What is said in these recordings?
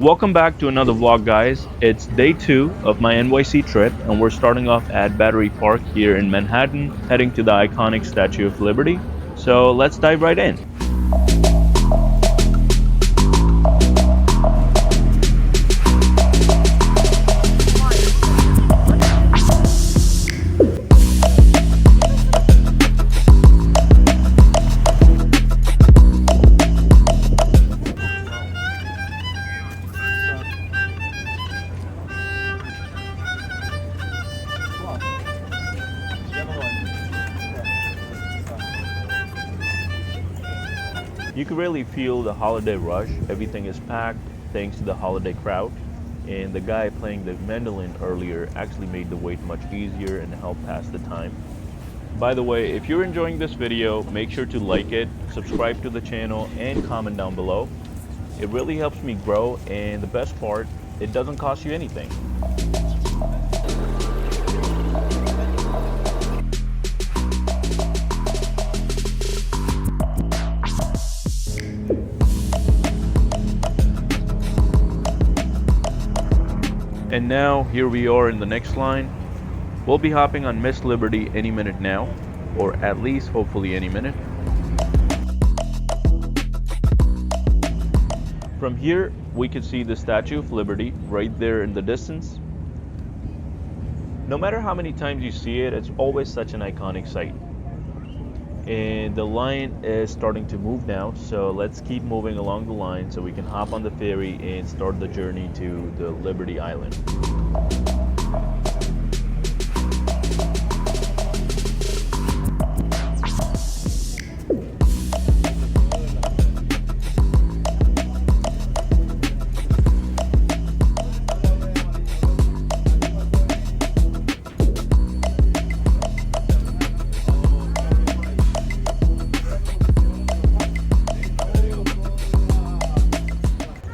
Welcome back to another vlog, guys. It's day 2 of my NYC trip, and we're starting off at Battery Park here in Manhattan, heading to the iconic Statue of Liberty. So let's dive right in. You can really feel the holiday rush. Everything is packed thanks to the holiday crowd. And the guy playing the mandolin earlier actually made the wait much easier and helped pass the time. By the way, if you're enjoying this video, make sure to like it, subscribe to the channel, and comment down below. It really helps me grow, and the best part, it doesn't cost you anything. And now, here we are in the next line. We'll be hopping on Miss Liberty any minute now, or at least hopefully any minute. From here, we can see the Statue of Liberty right there in the distance. No matter how many times you see it, it's always such an iconic sight. And the line is starting to move now, so let's keep moving along the line so we can hop on the ferry and start the journey to the Liberty Island.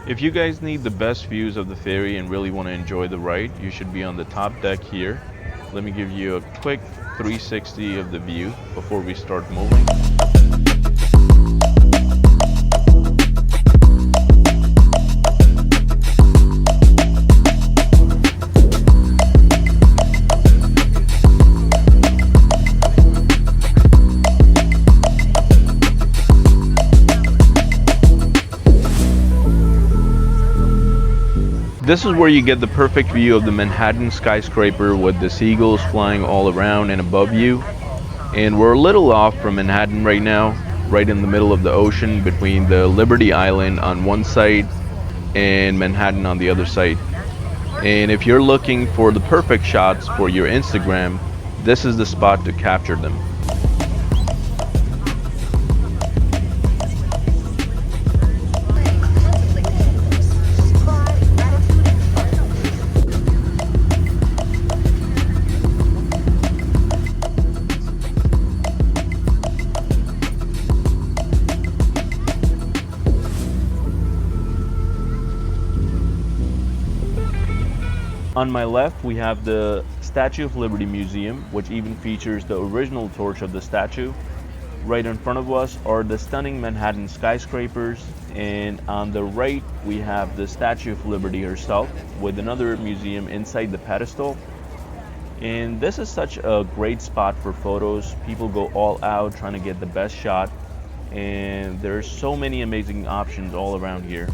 If you guys need the best views of the ferry and really want to enjoy the ride, you should be on the top deck here. Let me give you a quick 360 of the view before we start moving. This is where you get the perfect view of the Manhattan skyscraper with the seagulls flying all around and above you. And we're a little off from Manhattan right now, right in the middle of the ocean between the Liberty Island on one side and Manhattan on the other side. And if you're looking for the perfect shots for your Instagram, this is the spot to capture them. On my left, we have the Statue of Liberty Museum, which even features the original torch of the statue. Right in front of us are the stunning Manhattan skyscrapers, and on the right, we have the Statue of Liberty herself with another museum inside the pedestal. And this is such a great spot for photos. People go all out trying to get the best shot, and there's so many amazing options all around here.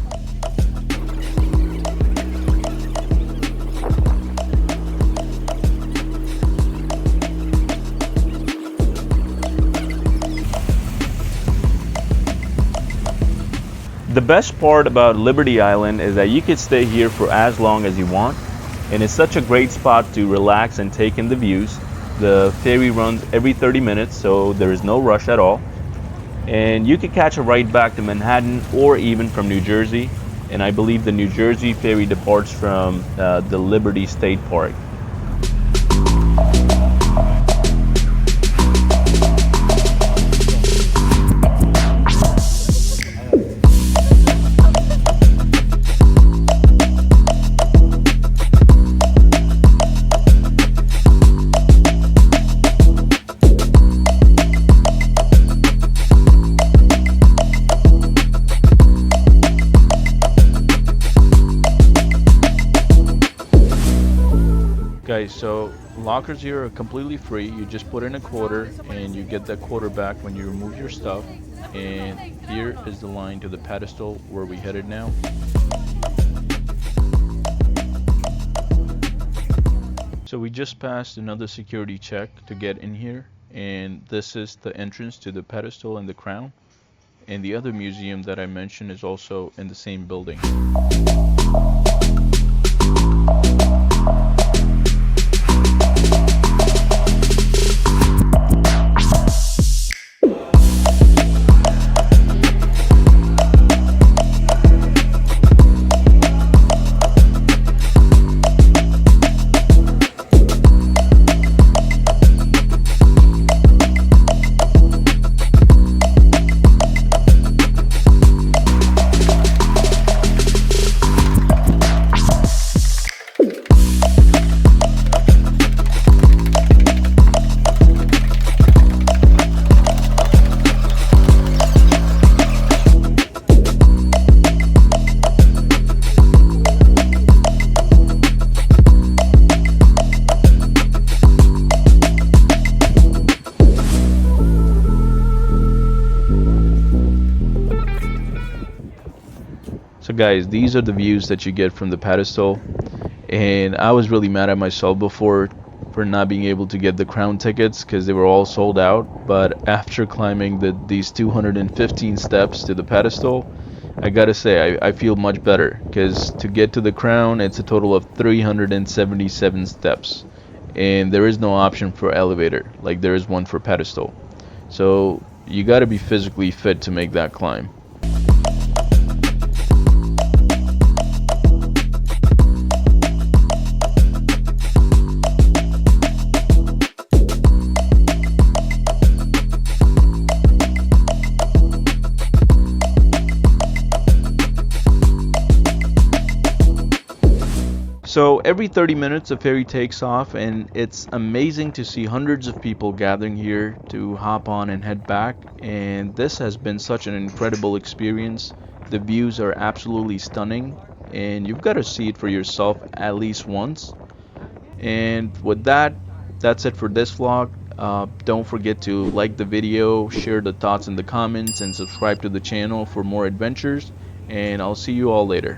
The best part about Liberty Island is that you could stay here for as long as you want, and it's such a great spot to relax and take in the views. The ferry runs every 30 minutes, so there is no rush at all. And you could catch a ride back to Manhattan or even from New Jersey, and I believe the New Jersey ferry departs from the Liberty State Park. guys, so lockers here are completely free. You just put in a quarter and you get that quarter back when you remove your stuff. And here is the line to the pedestal where we headed now. So we just passed another security check to get in here, and this is the entrance to the pedestal and the crown. And the other museum that I mentioned is also in the same building. So guys, these are the views that you get from the pedestal, and I was really mad at myself before for not being able to get the crown tickets because they were all sold out. But after climbing these 215 steps to the pedestal, I gotta say I feel much better because to get to the crown it's a total of 377 steps, and there is no option for elevator like there is one for pedestal. So you gotta be physically fit to make that climb. So every 30 minutes a ferry takes off, and it's amazing to see hundreds of people gathering here to hop on and head back, and this has been such an incredible experience. The views are absolutely stunning, and you've got to see it for yourself at least once. And with that, that's it for this vlog. Don't forget to like the video, share the thoughts in the comments, and subscribe to the channel for more adventures, and I'll see you all later.